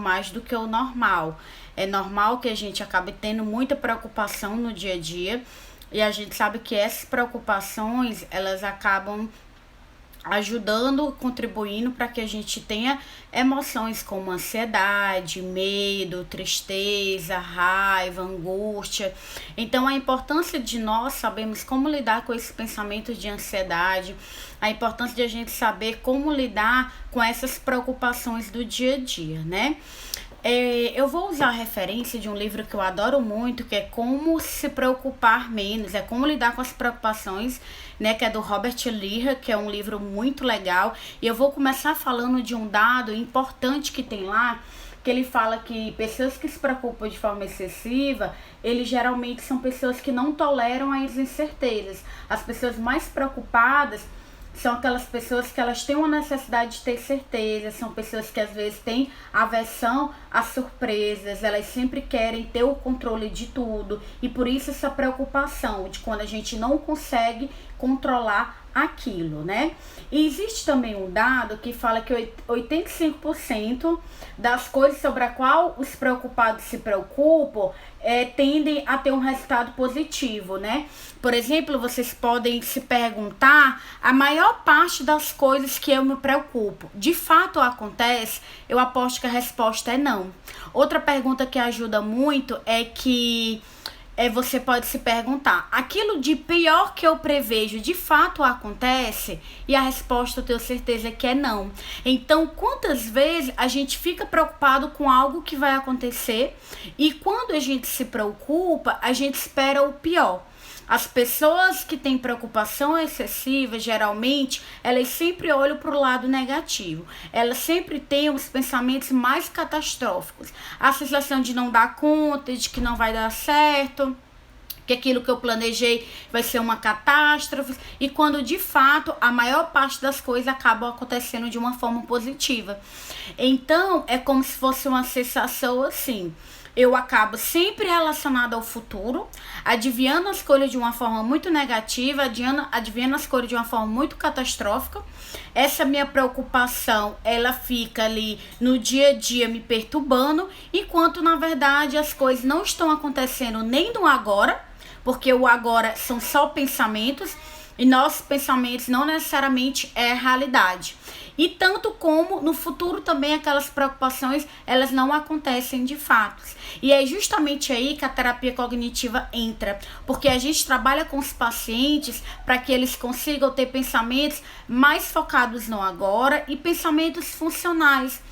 mais do que o normal. É normal que a gente acabe tendo muita preocupação no dia a dia, e a gente sabe que essas preocupações, elas acabam ajudando, contribuindo para que a gente tenha emoções como ansiedade, medo, tristeza, raiva, angústia. Então, a importância de nós sabermos como lidar com esses pensamentos de ansiedade, a importância de a gente saber como lidar com essas preocupações do dia a dia, né? Eu vou usar a referência de um livro que eu adoro muito, que é Como Se Preocupar Menos, é como lidar com as preocupações, né, que é do Robert Lihar, que é um livro muito legal. E eu vou começar falando de um dado importante que tem lá, que ele fala que pessoas que se preocupam de forma excessiva, eles geralmente são pessoas que não toleram as incertezas. As pessoas mais preocupadas são aquelas pessoas que elas têm uma necessidade de ter certeza, são pessoas que às vezes têm aversão a surpresas, elas sempre querem ter o controle de tudo, e por isso essa preocupação de quando a gente não consegue controlar aquilo, né? E existe também um dado que fala que 85% das coisas sobre a qual os preocupados se preocupam tendem a ter um resultado positivo, né? Por exemplo, vocês podem se perguntar, a maior parte das coisas que eu me preocupo, de fato acontece? Eu aposto que a resposta é não. Outra pergunta que ajuda muito é que você pode se perguntar, aquilo de pior que eu prevejo de fato acontece? E a resposta eu tenho certeza que é não. Então, quantas vezes a gente fica preocupado com algo que vai acontecer, e quando a gente se preocupa, a gente espera o pior. As pessoas que têm preocupação excessiva, geralmente, elas sempre olham para o lado negativo. Elas sempre têm os pensamentos mais catastróficos. A sensação de não dar conta, de que não vai dar certo, que aquilo que eu planejei vai ser uma catástrofe. E quando, de fato, a maior parte das coisas acabam acontecendo de uma forma positiva. Então, é como se fosse uma sensação assim. Eu acabo sempre relacionada ao futuro, adivinhando as coisas de uma forma muito negativa, adivinhando as coisas de uma forma muito catastrófica. Essa minha preocupação, ela fica ali no dia a dia me perturbando, enquanto na verdade as coisas não estão acontecendo nem no agora, porque o agora são só pensamentos, e nossos pensamentos não necessariamente é realidade. E tanto como no futuro também aquelas preocupações, elas não acontecem de fato. E é justamente aí que a terapia cognitiva entra, porque a gente trabalha com os pacientes para que eles consigam ter pensamentos mais focados no agora e pensamentos funcionais,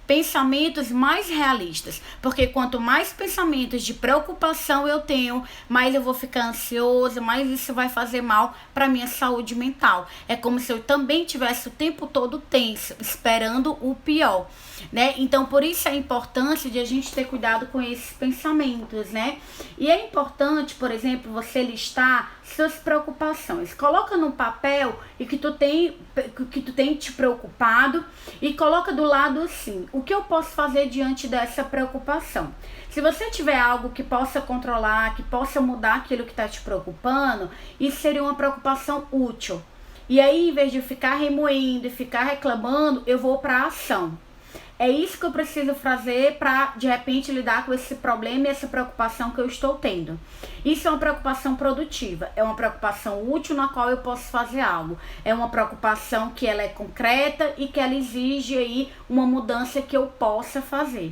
pensamentos mais realistas, porque quanto mais pensamentos de preocupação eu tenho, mais eu vou ficar ansiosa, mais isso vai fazer mal para minha saúde mental. É como se eu também tivesse o tempo todo tenso, esperando o pior, né? Então, por isso a importância de a gente ter cuidado com esses pensamentos, né? E é importante, por exemplo, você listar suas preocupações. Coloca no papel e que tu tem te preocupado, e coloca do lado assim, o que eu posso fazer diante dessa preocupação? Se você tiver algo que possa controlar, que possa mudar aquilo que está te preocupando, isso seria uma preocupação útil. E aí, em vez de ficar remoendo e ficar reclamando, eu vou para a ação. É isso que eu preciso fazer para, de repente, lidar com esse problema e essa preocupação que eu estou tendo. Isso é uma preocupação produtiva, é uma preocupação útil na qual eu posso fazer algo. É uma preocupação que ela é concreta e que ela exige aí uma mudança que eu possa fazer.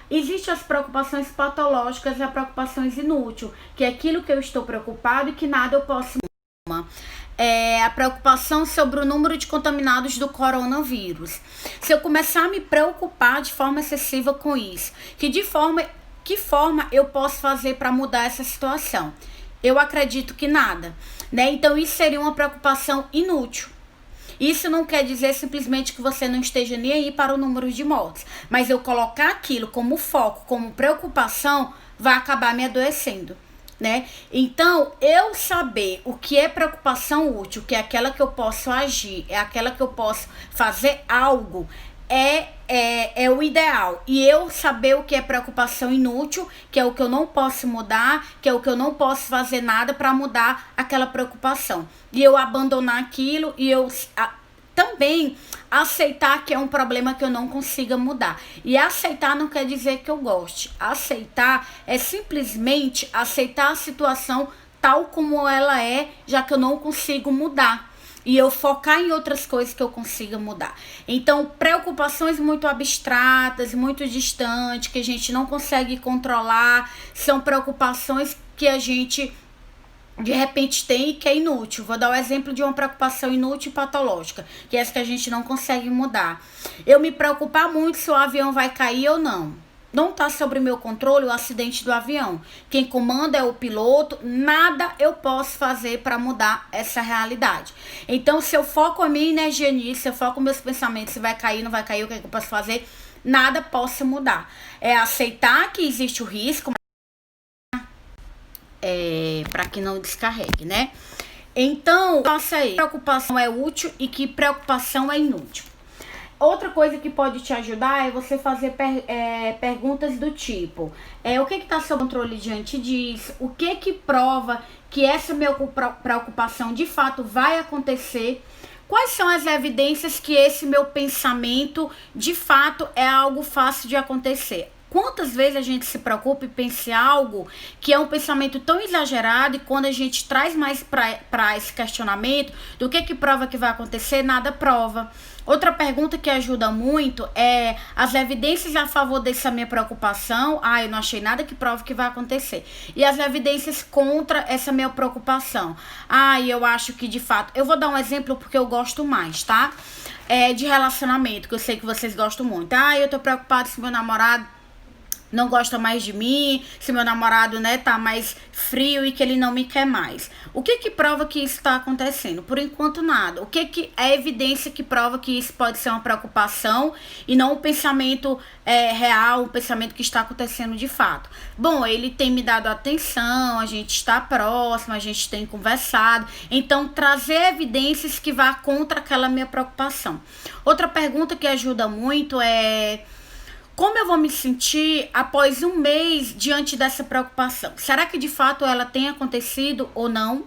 Existem as preocupações patológicas e as preocupações inúteis, que é aquilo que eu estou preocupado e que nada eu posso mudar. A preocupação sobre o número de contaminados do coronavírus. Se eu começar a me preocupar de forma excessiva com isso, que forma eu posso fazer para mudar essa situação? Eu acredito que nada, né? Então isso seria uma preocupação inútil. Isso não quer dizer simplesmente que você não esteja nem aí para o número de mortes, mas eu colocar aquilo como foco, como preocupação, vai acabar me adoecendo, né? Então, eu saber o que é preocupação útil, que é aquela que eu posso agir, é aquela que eu posso fazer algo, é o ideal. E eu saber o que é preocupação inútil, que é o que eu não posso mudar, que é o que eu não posso fazer nada para mudar aquela preocupação. E eu abandonar aquilo, e eu também aceitar que é um problema que eu não consiga mudar. E aceitar não quer dizer que eu goste. Aceitar é simplesmente aceitar a situação tal como ela é, já que eu não consigo mudar. E eu focar em outras coisas que eu consiga mudar. Então, preocupações muito abstratas, muito distantes, que a gente não consegue controlar, são preocupações que a gente de repente tem e que é inútil. Vou dar o exemplo de uma preocupação inútil e patológica, que é essa que a gente não consegue mudar. Eu me preocupar muito se o avião vai cair ou não. Não está sobre meu controle o acidente do avião. Quem comanda é o piloto, nada eu posso fazer para mudar essa realidade. Então, se eu foco a minha energia nisso, se eu foco meus pensamentos, se vai cair, não vai cair, o que é que eu posso fazer, nada posso mudar. É aceitar que existe o risco, para que não descarregue, né? Então, faça aí. Preocupação é útil e que preocupação é inútil. Outra coisa que pode te ajudar é você fazer perguntas do tipo: o que está sob controle diante disso? O que prova que essa minha preocupação de fato vai acontecer? Quais são as evidências que esse meu pensamento de fato é algo fácil de acontecer? Quantas vezes a gente se preocupa e pensa em algo que é um pensamento tão exagerado, e quando a gente traz mais para esse questionamento do que prova que vai acontecer, nada prova. Outra pergunta que ajuda muito é as evidências a favor dessa minha preocupação. Eu não achei nada que prova que vai acontecer. E as evidências contra essa minha preocupação. Eu acho que de fato... Eu vou dar um exemplo porque eu gosto mais, tá? De relacionamento, que eu sei que vocês gostam muito. Eu tô preocupada se meu namorado não gosta mais de mim, se meu namorado, tá mais frio e que ele não me quer mais. O que prova que isso está acontecendo? Por enquanto, nada. O que é evidência que prova que isso pode ser uma preocupação e não um pensamento real, um pensamento que está acontecendo de fato? Bom, ele tem me dado atenção, a gente está próximo, a gente tem conversado. Então, trazer evidências que vá contra aquela minha preocupação. Outra pergunta que ajuda muito é: como eu vou me sentir após um mês diante dessa preocupação? Será que de fato ela tem acontecido ou não?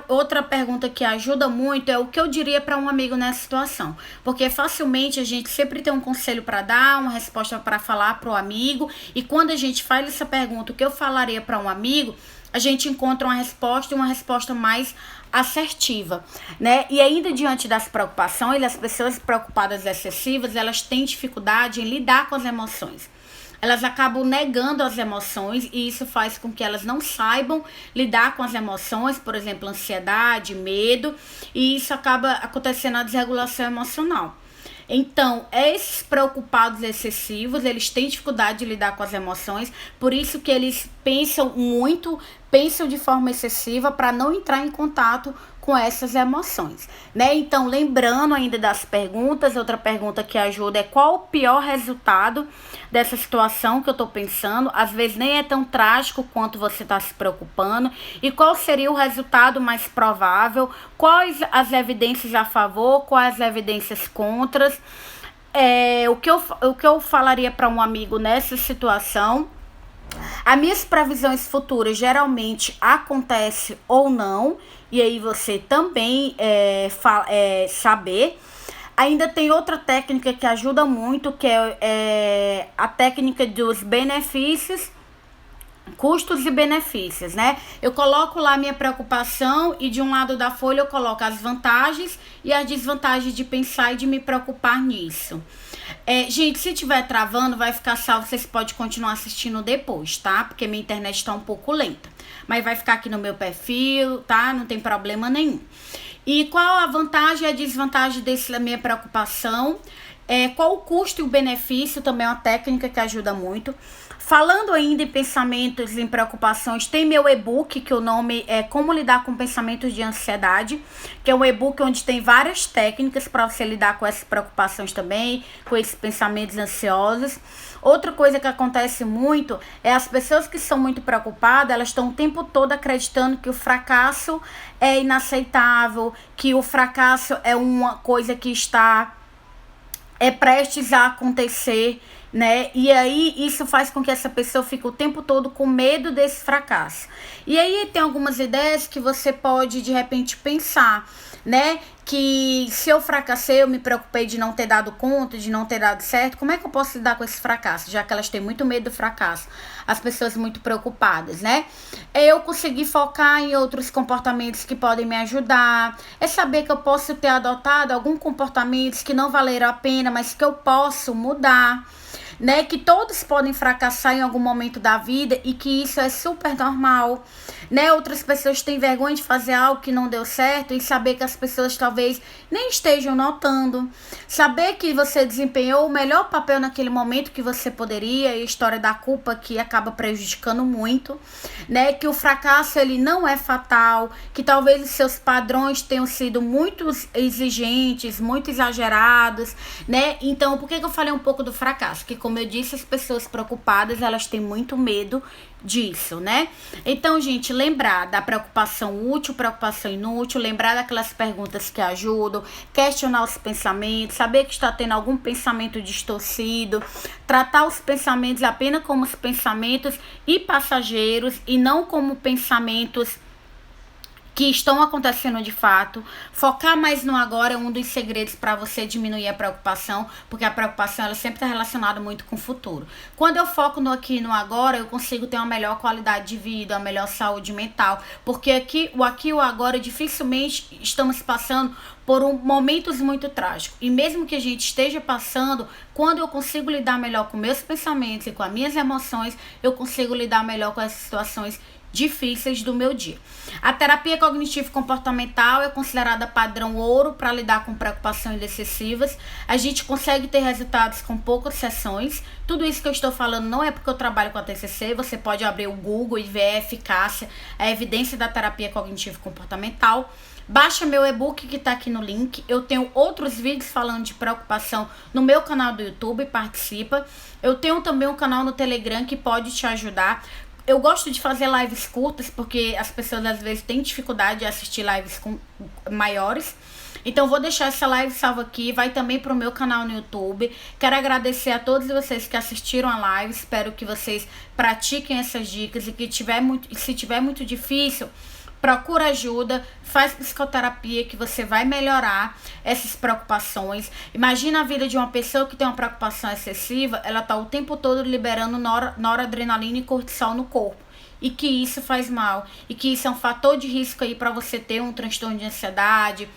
Outra pergunta que ajuda muito é o que eu diria para um amigo nessa situação. Porque facilmente a gente sempre tem um conselho para dar, uma resposta para falar para o amigo. E quando a gente faz essa pergunta, o que eu falaria para um amigo, a gente encontra uma resposta, e uma resposta mais assertiva, né? E ainda diante das preocupações, as pessoas preocupadas excessivas, elas têm dificuldade em lidar com as emoções. Elas acabam negando as emoções e isso faz com que elas não saibam lidar com as emoções, por exemplo, ansiedade, medo, e isso acaba acontecendo a desregulação emocional. Então, esses preocupados excessivos, eles têm dificuldade de lidar com as emoções, por isso que eles pensam de forma excessiva para não entrar em contato com essas emoções, né? Então, lembrando ainda das perguntas, outra pergunta que ajuda é: qual o pior resultado dessa situação que eu tô pensando? Às vezes nem é tão trágico quanto você tá se preocupando. E qual seria o resultado mais provável? Quais as evidências a favor? Quais as evidências contra? O que eu falaria para um amigo nessa situação? As minhas previsões futuras geralmente acontecem ou não, e aí você também saber. Ainda tem outra técnica que ajuda muito, que é a técnica dos benefícios, custos e benefícios, né? Eu coloco lá minha preocupação e de um lado da folha eu coloco as vantagens e as desvantagens de pensar e de me preocupar nisso. Gente, se tiver travando, vai ficar salvo, vocês podem continuar assistindo depois, tá? Porque minha internet tá um pouco lenta. Mas vai ficar aqui no meu perfil, tá? Não tem problema nenhum. E qual a vantagem e a desvantagem dessa minha preocupação? Qual o custo e o benefício? Também é uma técnica que ajuda muito. Falando ainda em pensamentos e em preocupações, tem meu e-book, que o nome é Como Lidar com Pensamentos de Ansiedade, que é um e-book onde tem várias técnicas para você lidar com essas preocupações também, com esses pensamentos ansiosos. Outra coisa que acontece muito é as pessoas que são muito preocupadas, elas estão o tempo todo acreditando que o fracasso é inaceitável, que o fracasso é uma coisa que está prestes a acontecer, né? E aí isso faz com que essa pessoa fique o tempo todo com medo desse fracasso. E aí tem algumas ideias que você pode de repente pensar, né? que se eu fracassei, eu me preocupei de não ter dado conta, de não ter dado certo, como é que eu posso lidar com esse fracasso? Já que elas têm muito medo do fracasso, as pessoas muito preocupadas, né? É eu conseguir focar em outros comportamentos que podem me ajudar, é saber que eu posso ter adotado alguns comportamentos que não valeram a pena, mas que eu posso mudar, né? Que todos podem fracassar em algum momento da vida e que isso é super normal, né? Outras pessoas têm vergonha de fazer algo que não deu certo e saber que as pessoas talvez nem estejam notando. Saber que você desempenhou o melhor papel naquele momento que você poderia, e a história da culpa que acaba prejudicando muito, né? Que o fracasso ele não é fatal, que talvez os seus padrões tenham sido muito exigentes, muito exagerados, né? Então, por que eu falei um pouco do fracasso? Que, como eu disse, as pessoas preocupadas, elas têm muito medo disso, né? Então, gente, lembrar da preocupação útil, preocupação inútil, lembrar daquelas perguntas que ajudam, questionar os pensamentos, saber que está tendo algum pensamento distorcido, tratar os pensamentos apenas como os pensamentos e passageiros e não como pensamentos que estão acontecendo de fato. Focar mais no agora é um dos segredos para você diminuir a preocupação, porque a preocupação ela sempre está relacionada muito com o futuro. Quando eu foco no aqui e no agora, eu consigo ter uma melhor qualidade de vida, uma melhor saúde mental, porque aqui e o agora dificilmente estamos passando por momentos muito trágicos. E mesmo que a gente esteja passando, quando eu consigo lidar melhor com meus pensamentos e com as minhas emoções, eu consigo lidar melhor com as situações difíceis do meu dia. A terapia cognitivo-comportamental é considerada padrão ouro para lidar com preocupações excessivas. A gente consegue ter resultados com poucas sessões. Tudo isso que eu estou falando não é porque eu trabalho com a TCC. Você pode abrir o Google e ver a eficácia, a evidência da terapia cognitivo-comportamental. Baixa meu e-book que está aqui no link. Eu tenho outros vídeos falando de preocupação no meu canal do YouTube, participa. Eu tenho também um canal no Telegram que pode te ajudar. Eu gosto de fazer lives curtas, porque as pessoas às vezes têm dificuldade de assistir lives maiores. Então vou deixar essa live salva aqui, vai também para o meu canal no YouTube. Quero agradecer a todos vocês que assistiram a live, espero que vocês pratiquem essas dicas e que se tiver muito difícil, procura ajuda, faz psicoterapia que você vai melhorar essas preocupações. Imagina a vida de uma pessoa que tem uma preocupação excessiva, ela tá o tempo todo liberando noradrenalina e cortisol no corpo. E que isso faz mal, e que isso é um fator de risco aí para você ter um transtorno de ansiedade,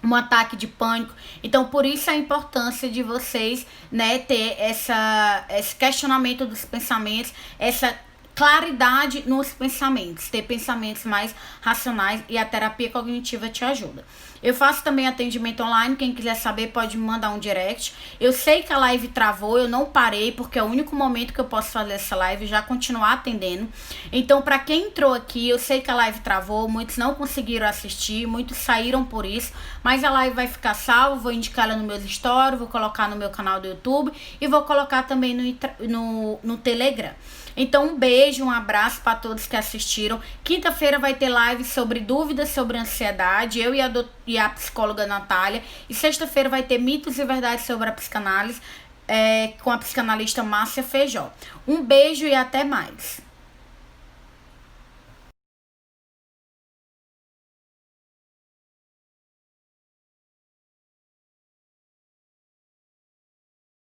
um ataque de pânico. Então, por isso a importância de vocês, né, ter esse questionamento dos pensamentos, essa claridade nos pensamentos, ter pensamentos mais racionais, e a terapia cognitiva te ajuda. Eu faço também atendimento online, quem quiser saber pode me mandar um direct. Eu sei que a live travou, eu não parei, porque é o único momento que eu posso fazer essa live e já continuar atendendo. Então, para quem entrou aqui, eu sei que a live travou, muitos não conseguiram assistir, muitos saíram por isso, mas a live vai ficar salva, vou indicar ela no meus stories, vou colocar no meu canal do YouTube e vou colocar também no Telegram. Então, um beijo, um abraço para todos que assistiram. Quinta-feira vai ter live sobre dúvidas sobre ansiedade, eu e a psicóloga Natália. E sexta-feira vai ter mitos e verdades sobre a psicanálise, com a psicanalista Márcia Feijó. Um beijo e até mais.